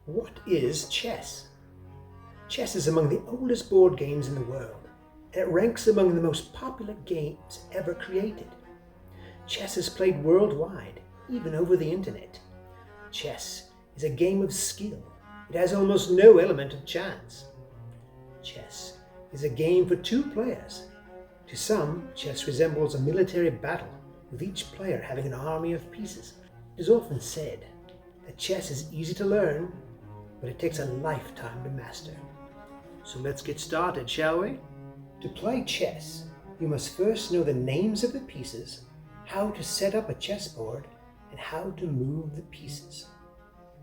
What is chess? Chess is among the oldest board games in the world, and it ranks among the most popular games ever created. Chess is played worldwide, even over the internet. Chess is a game of skill. It has almost no element of chance. Chess is a game for two players. To some, chess resembles a military battle, with each player having an army of pieces. It is often said that chess is easy to learn, but it takes a lifetime to master. So let's get started, shall we? To play chess, you must first know the names of the pieces, how to set up a chessboard, and how to move the pieces.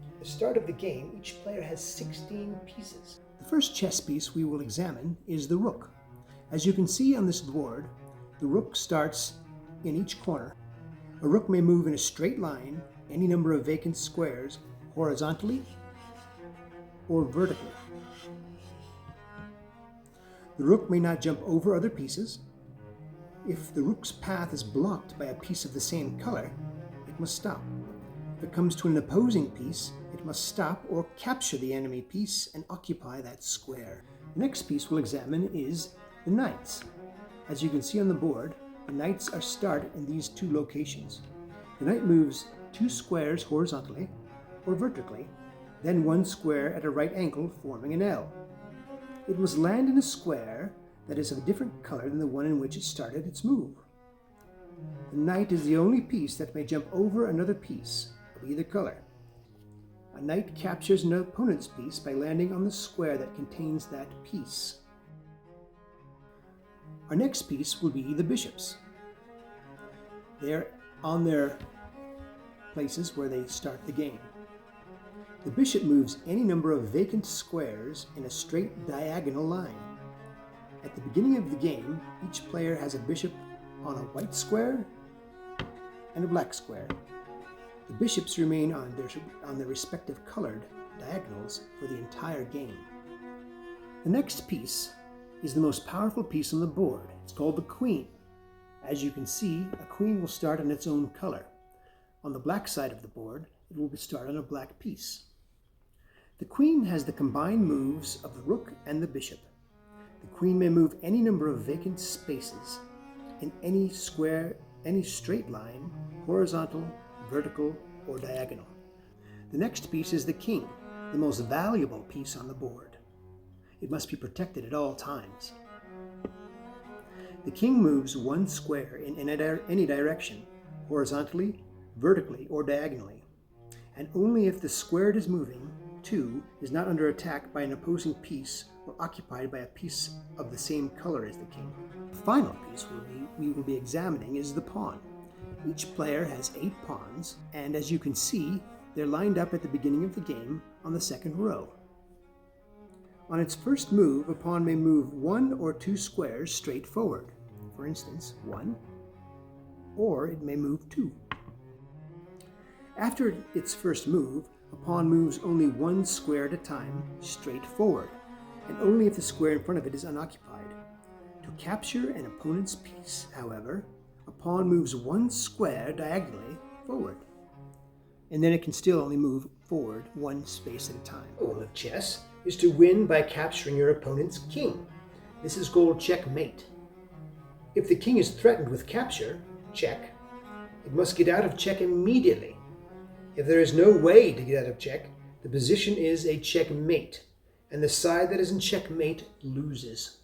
At the start of the game, each player has 16 pieces. The first chess piece we will examine is the rook. As you can see on this board, the rook starts in each corner. A rook may move in a straight line any number of vacant squares horizontally or vertically. The rook may not jump over other pieces. If the rook's path is blocked by a piece of the same color, it must stop. If it comes to an opposing piece, it must stop or capture the enemy piece and occupy that square. The next piece we'll examine is the knights. As you can see on the board, the knights are started in these two locations. The knight moves 2 squares horizontally or vertically, then 1 square at a right angle forming an L. It must land in a square that is of a different color than the one in which it started its move. The knight is the only piece that may jump over another piece of either color. A knight captures an opponent's piece by landing on the square that contains that piece. Our next piece will be the bishops. They're on their places where they start the game. The bishop moves any number of vacant squares in a straight diagonal line. At the beginning of the game, each player has a bishop on a white square and a black square. The bishops remain on their respective colored diagonals for the entire game. The next piece is the most powerful piece on the board. It's called the queen. As you can see, a queen will start on its own color. On the black side of the board, it will start on a black piece. The queen has the combined moves of the rook and the bishop. The queen may move any number of vacant spaces in any square, any straight line, horizontal, vertical, or diagonal. The next piece is the king, the most valuable piece on the board. It must be protected at all times. The king moves 1 square in any direction, horizontally, vertically, or diagonally, and only if the square it is moving to is not under attack by an opposing piece or occupied by a piece of the same color as the king. The final piece we will be examining is the pawn. Each player has 8 pawns, and as you can see, they're lined up at the beginning of the game on the second row. On its first move, a pawn may move 1 or 2 squares straight forward. For instance, 1, or it may move 2. After its first move, a pawn moves only 1 square at a time straight forward, and only if the square in front of it is unoccupied. To capture an opponent's piece, however, a pawn moves 1 square diagonally forward, and then it can still only move forward 1 space at a time. The goal of chess is to win by capturing your opponent's king. This is called checkmate. If the king is threatened with capture, check, it must get out of check immediately. If there is no way to get out of check, the position is a checkmate, and the side that is in checkmate loses.